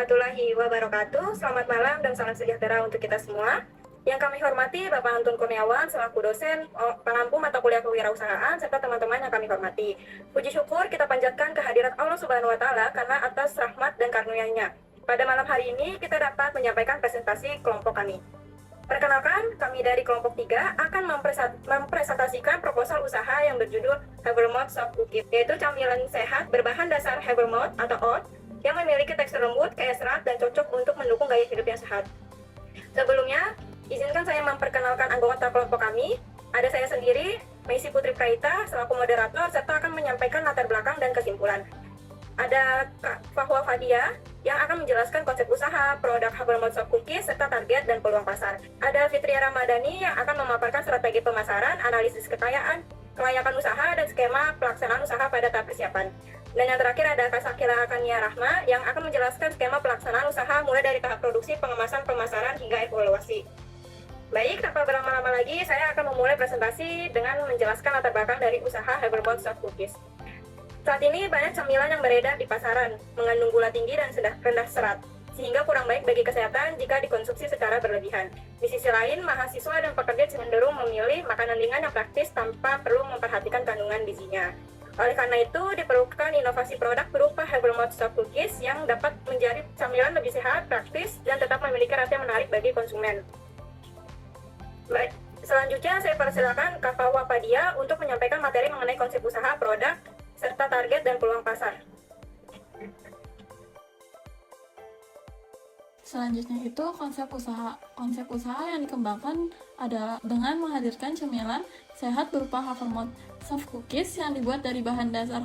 warahmatullahi wabarakatuh. Selamat malam dan salam sejahtera untuk kita semua. Yang kami hormati Bapak Antun Kurniawan selaku dosen pengampu mata kuliah kewirausahaan serta teman-teman yang kami hormati. Puji syukur kita panjatkan kehadirat Allah Subhanahu wa taala karena atas rahmat dan karunia-Nya. Pada malam hari ini kita dapat menyampaikan presentasi kelompok kami. Perkenalkan, kami dari kelompok 3 akan mempresentasikan proposal usaha yang berjudul Havermouth Soft Cookies, yaitu camilan sehat berbahan dasar Havermouth atau oat yang memiliki tekstur lembut, kaya serat, dan cocok untuk mendukung gaya hidup yang sehat. Sebelumnya, izinkan saya memperkenalkan anggota kelompok kami. Ada saya sendiri, Maisy Putri Praita, selaku moderator, serta akan menyampaikan latar belakang dan kesimpulan. Ada Kak Fahwa Fadia, yang akan menjelaskan konsep usaha, produk Havermouth Soft Cookies, serta target dan peluang pasar. Ada Fitria Ramadhani, yang akan memaparkan strategi pemasaran, analisis kekayaan, kelayakan usaha, dan skema pelaksanaan usaha pada tahap persiapan. Dan yang terakhir ada Kak Sakila Kania Rahma, yang akan menjelaskan skema pelaksanaan usaha mulai dari tahap produksi, pengemasan, pemasaran, hingga evaluasi. Baik, tanpa berlama-lama lagi, saya akan memulai presentasi dengan menjelaskan latar belakang dari usaha Havermouth Soft Cookies. Saat ini banyak camilan yang beredar di pasaran, mengandung gula tinggi dan rendah serat, sehingga kurang baik bagi kesehatan jika dikonsumsi secara berlebihan. Di sisi lain, mahasiswa dan pekerja cenderung memilih makanan ringan yang praktis tanpa perlu memperhatikan kandungan gizinya. Oleh karena itu, diperlukan inovasi produk berupa Havermouth Soft Cookies yang dapat menjadi camilan lebih sehat, praktis, dan tetap memiliki rasa yang menarik bagi konsumen. Baik, selanjutnya saya persilakan Kak Fahwa Fadia untuk menyampaikan materi mengenai konsep usaha, produk, serta target dan peluang pasar. Selanjutnya itu konsep usaha. Konsep usaha yang dikembangkan adalah dengan menghadirkan cemilan sehat berupa Havermouth Soft Cookies yang dibuat dari bahan dasar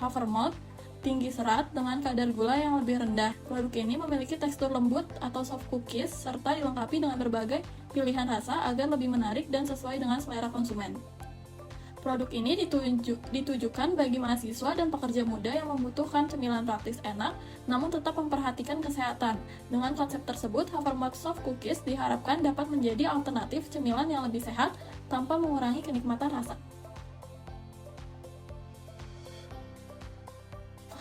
Havermouth tinggi serat dengan kadar gula yang lebih rendah. Produk ini memiliki tekstur lembut atau soft cookies serta dilengkapi dengan berbagai pilihan rasa agar lebih menarik dan sesuai dengan selera konsumen. Produk ini ditujukan bagi mahasiswa dan pekerja muda yang membutuhkan cemilan praktis enak, namun tetap memperhatikan kesehatan. Dengan konsep tersebut, Havermouth Soft Cookies diharapkan dapat menjadi alternatif cemilan yang lebih sehat tanpa mengurangi kenikmatan rasa.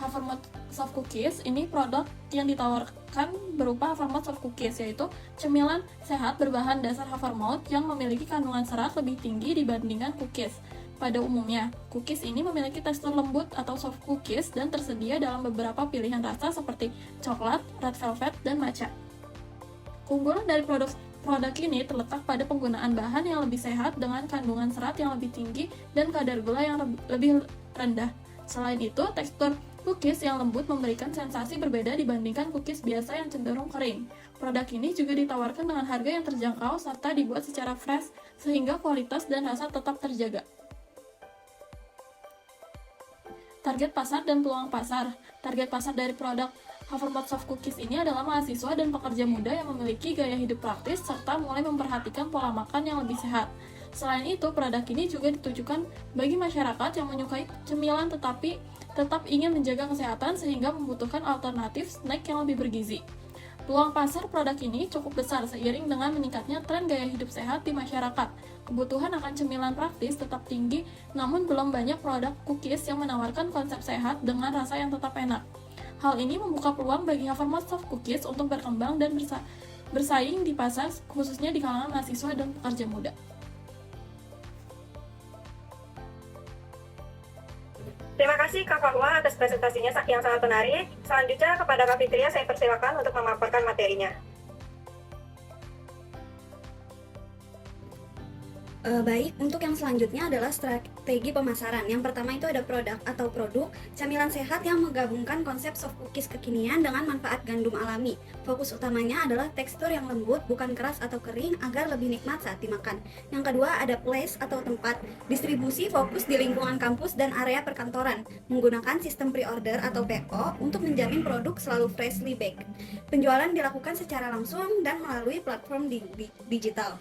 Havermouth Soft Cookies ini produk yang ditawarkan berupa Havermouth Soft Cookies, yaitu cemilan sehat berbahan dasar Havermouth yang memiliki kandungan serat lebih tinggi dibandingkan cookies. Pada umumnya, cookies ini memiliki tekstur lembut atau soft cookies dan tersedia dalam beberapa pilihan rasa seperti coklat, red velvet, dan matcha. Keunggulan dari produk ini terletak pada penggunaan bahan yang lebih sehat dengan kandungan serat yang lebih tinggi dan kadar gula yang lebih rendah. Selain itu, tekstur cookies yang lembut memberikan sensasi berbeda dibandingkan cookies biasa yang cenderung kering. Produk ini juga ditawarkan dengan harga yang terjangkau serta dibuat secara fresh sehingga kualitas dan rasa tetap terjaga. Target pasar dan peluang pasar. Target pasar dari produk Havermouth Soft Cookies ini adalah mahasiswa dan pekerja muda yang memiliki gaya hidup praktis serta mulai memperhatikan pola makan yang lebih sehat. Selain itu, produk ini juga ditujukan bagi masyarakat yang menyukai cemilan tetapi tetap ingin menjaga kesehatan sehingga membutuhkan alternatif snack yang lebih bergizi. Peluang pasar produk ini cukup besar seiring dengan meningkatnya tren gaya hidup sehat di masyarakat. Kebutuhan akan cemilan praktis tetap tinggi, namun belum banyak produk cookies yang menawarkan konsep sehat dengan rasa yang tetap enak. Hal ini membuka peluang bagi Havermouth Soft Cookies untuk berkembang dan bersaing di pasar, khususnya di kalangan mahasiswa dan pekerja muda. Terima kasih Kak Fahwa atas presentasinya yang sangat menarik. Selanjutnya kepada Kak Fitria saya persilakan untuk memaparkan materinya. Baik, untuk yang selanjutnya adalah strategi pemasaran. Yang pertama itu ada produk atau produk camilan sehat yang menggabungkan konsep soft cookies kekinian dengan manfaat gandum alami. Fokus utamanya adalah tekstur yang lembut, bukan keras atau kering agar lebih nikmat saat dimakan. Yang kedua ada place atau tempat. Distribusi fokus di lingkungan kampus dan area perkantoran, menggunakan sistem pre-order atau PO untuk menjamin produk selalu freshly baked. Penjualan dilakukan secara langsung dan melalui platform digital.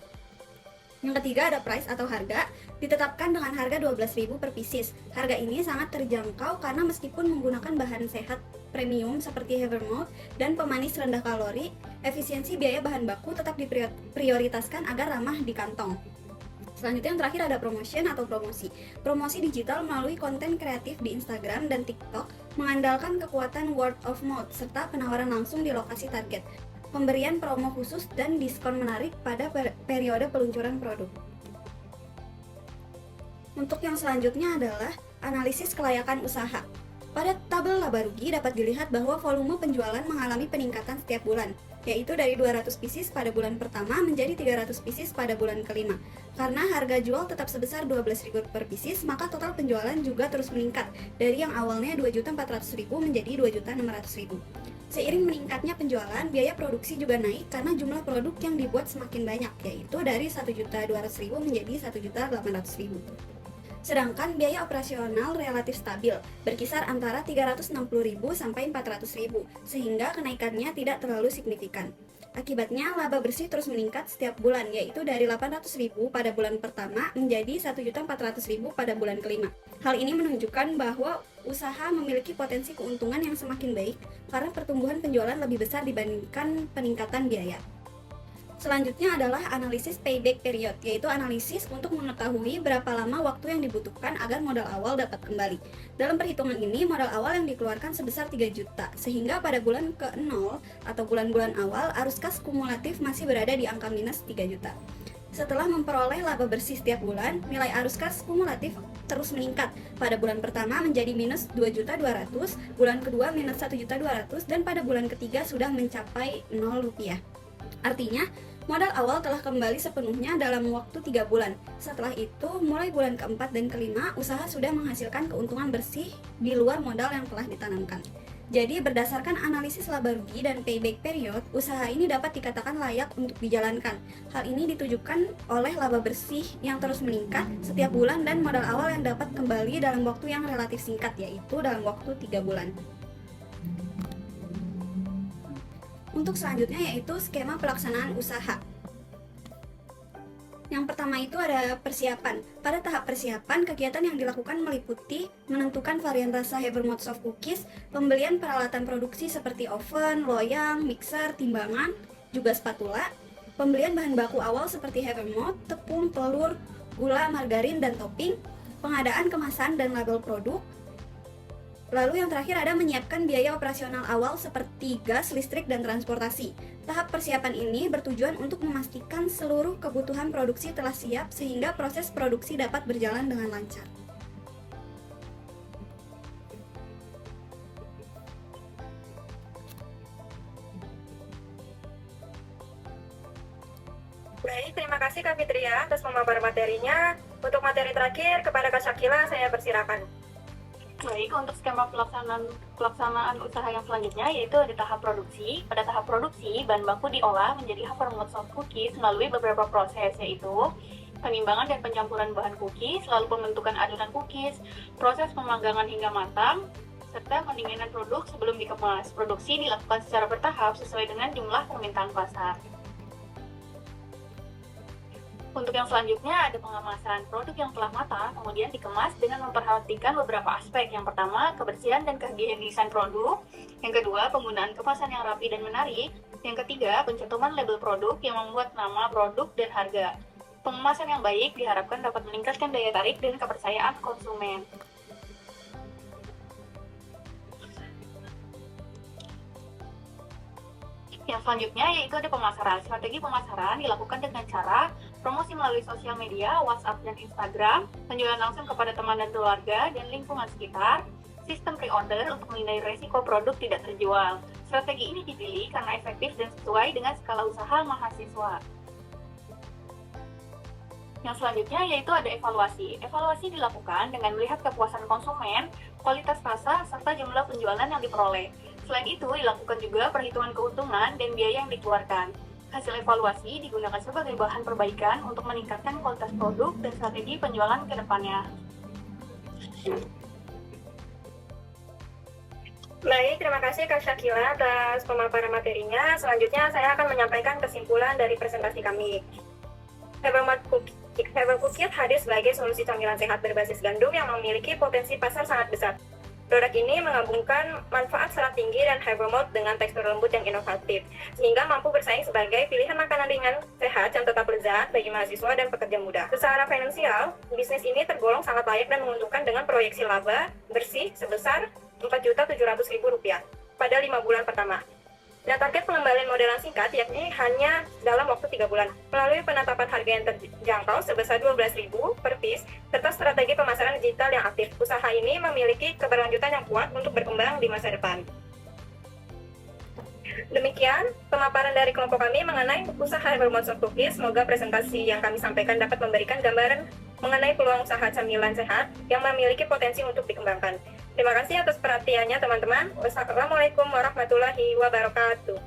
Yang ketiga ada price atau harga, ditetapkan dengan harga 12.000 per pieces. Harga ini sangat terjangkau karena meskipun menggunakan bahan sehat premium seperti Havermouth dan pemanis rendah kalori, efisiensi biaya bahan baku tetap diprioritaskan agar ramah di kantong. Selanjutnya yang terakhir ada promotion atau promosi. Promosi digital melalui konten kreatif di Instagram dan TikTok mengandalkan kekuatan word of mouth serta penawaran langsung di lokasi target, pemberian promo khusus dan diskon menarik pada periode peluncuran produk. Untuk yang selanjutnya adalah analisis kelayakan usaha. Pada tabel laba rugi dapat dilihat bahwa volume penjualan mengalami peningkatan setiap bulan, yaitu dari 200 pieces pada bulan pertama menjadi 300 pieces pada bulan kelima. Karena harga jual tetap sebesar 12.000 per pieces, maka total penjualan juga terus meningkat dari yang awalnya 2.400.000 menjadi 2.600.000. Seiring meningkatnya penjualan, biaya produksi juga naik karena jumlah produk yang dibuat semakin banyak, yaitu dari 1.200.000 menjadi 1.800.000. Sedangkan biaya operasional relatif stabil, berkisar antara 360.000 sampai 400.000, sehingga kenaikannya tidak terlalu signifikan. Akibatnya, laba bersih terus meningkat setiap bulan, yaitu dari 800.000 pada bulan pertama menjadi 1.400.000 pada bulan kelima. Hal ini menunjukkan bahwa usaha memiliki potensi keuntungan yang semakin baik karena pertumbuhan penjualan lebih besar dibandingkan peningkatan biaya. Selanjutnya adalah analisis payback period, yaitu analisis untuk mengetahui berapa lama waktu yang dibutuhkan agar modal awal dapat kembali. Dalam perhitungan ini, modal awal yang dikeluarkan sebesar 3 juta, sehingga pada bulan ke-0 atau bulan-bulan awal, arus kas kumulatif masih berada di angka minus 3 juta. Setelah memperoleh laba bersih setiap bulan, nilai arus kas kumulatif terus meningkat. Pada bulan pertama menjadi minus 2.200.000, bulan kedua minus 1.200.000, dan pada bulan ketiga sudah mencapai 0 rupiah. Artinya, modal awal telah kembali sepenuhnya dalam waktu 3 bulan. Setelah itu, mulai bulan keempat dan kelima, usaha sudah menghasilkan keuntungan bersih di luar modal yang telah ditanamkan. Jadi, berdasarkan analisis laba rugi dan payback period, usaha ini dapat dikatakan layak untuk dijalankan. Hal ini ditujukan oleh laba bersih yang terus meningkat setiap bulan dan modal awal yang dapat kembali dalam waktu yang relatif singkat, yaitu dalam waktu 3 bulan. Untuk selanjutnya yaitu skema pelaksanaan usaha. Yang pertama itu ada persiapan. Pada tahap persiapan, kegiatan yang dilakukan meliputi menentukan varian rasa Havermont soft cookies, pembelian peralatan produksi seperti oven, loyang, mixer, timbangan, juga spatula, pembelian bahan baku awal seperti Havermont, tepung, telur, gula, margarin, dan topping, pengadaan kemasan dan label produk. Lalu yang terakhir ada menyiapkan biaya operasional awal seperti gas, listrik, dan transportasi. Tahap persiapan ini bertujuan untuk memastikan seluruh kebutuhan produksi telah siap sehingga proses produksi dapat berjalan dengan lancar. Baik, terima kasih Kak Fitria atas pemaparan materinya. Untuk materi terakhir, kepada Kak Syakila saya persilakan. Baik, untuk skema pelaksanaan usaha yang selanjutnya yaitu ada tahap produksi. Pada tahap produksi, bahan baku diolah menjadi Havermont soft cookies melalui beberapa proses, yaitu penimbangan dan pencampuran bahan cookies, lalu pembentukan adonan cookies, proses pemanggangan hingga matang, serta pendinginan produk sebelum dikemas. Produksi dilakukan secara bertahap sesuai dengan jumlah permintaan pasar. Untuk yang selanjutnya ada pengemasan. Produk yang telah matang kemudian dikemas dengan memperhatikan beberapa aspek. Yang pertama, kebersihan dan kehigienisan produk. Yang kedua, penggunaan kemasan yang rapi dan menarik. Yang ketiga, pencantuman label produk yang membuat nama produk dan harga. Pengemasan yang baik diharapkan dapat meningkatkan daya tarik dan kepercayaan konsumen. Yang selanjutnya yaitu ada pemasaran. Strategi pemasaran dilakukan dengan cara promosi melalui sosial media, WhatsApp dan Instagram, penjualan langsung kepada teman dan keluarga, dan lingkungan sekitar, sistem pre-order untuk menghindari resiko produk tidak terjual. Strategi ini dipilih karena efektif dan sesuai dengan skala usaha mahasiswa. Yang selanjutnya yaitu ada evaluasi. Evaluasi dilakukan dengan melihat kepuasan konsumen, kualitas rasa, serta jumlah penjualan yang diperoleh. Selain itu, dilakukan juga perhitungan keuntungan dan biaya yang dikeluarkan. Hasil evaluasi digunakan sebagai bahan perbaikan untuk meningkatkan kualitas produk dan strategi penjualan ke depannya. Baik, terima kasih Kak Syakila atas pemaparan materinya. Selanjutnya saya akan menyampaikan kesimpulan dari presentasi kami. Havermont Cookies hadir sebagai solusi camilan sehat berbasis gandum yang memiliki potensi pasar sangat besar. Produk ini menggabungkan manfaat serat tinggi dan Havermouth dengan tekstur lembut yang inovatif, sehingga mampu bersaing sebagai pilihan makanan ringan, sehat, yang tetap lezat bagi mahasiswa dan pekerja muda. Secara finansial, bisnis ini tergolong sangat layak dan menguntungkan dengan proyeksi laba bersih sebesar Rp4.700.000 pada 5 bulan pertama. Dan target pengembalian modal yang singkat yakni hanya dalam waktu 3 bulan melalui penetapan harga yang terjangkau sebesar Rp12.000 per piece serta strategi pemasaran digital yang aktif. Usaha ini memiliki keberlanjutan yang kuat untuk berkembang di masa depan. Demikian pemaparan dari kelompok kami mengenai usaha Havermouth Soft Cookies. Semoga presentasi yang kami sampaikan dapat memberikan gambaran mengenai peluang usaha camilan sehat yang memiliki potensi untuk dikembangkan. Terima kasih atas perhatiannya teman-teman. Wassalamualaikum warahmatullahi wabarakatuh.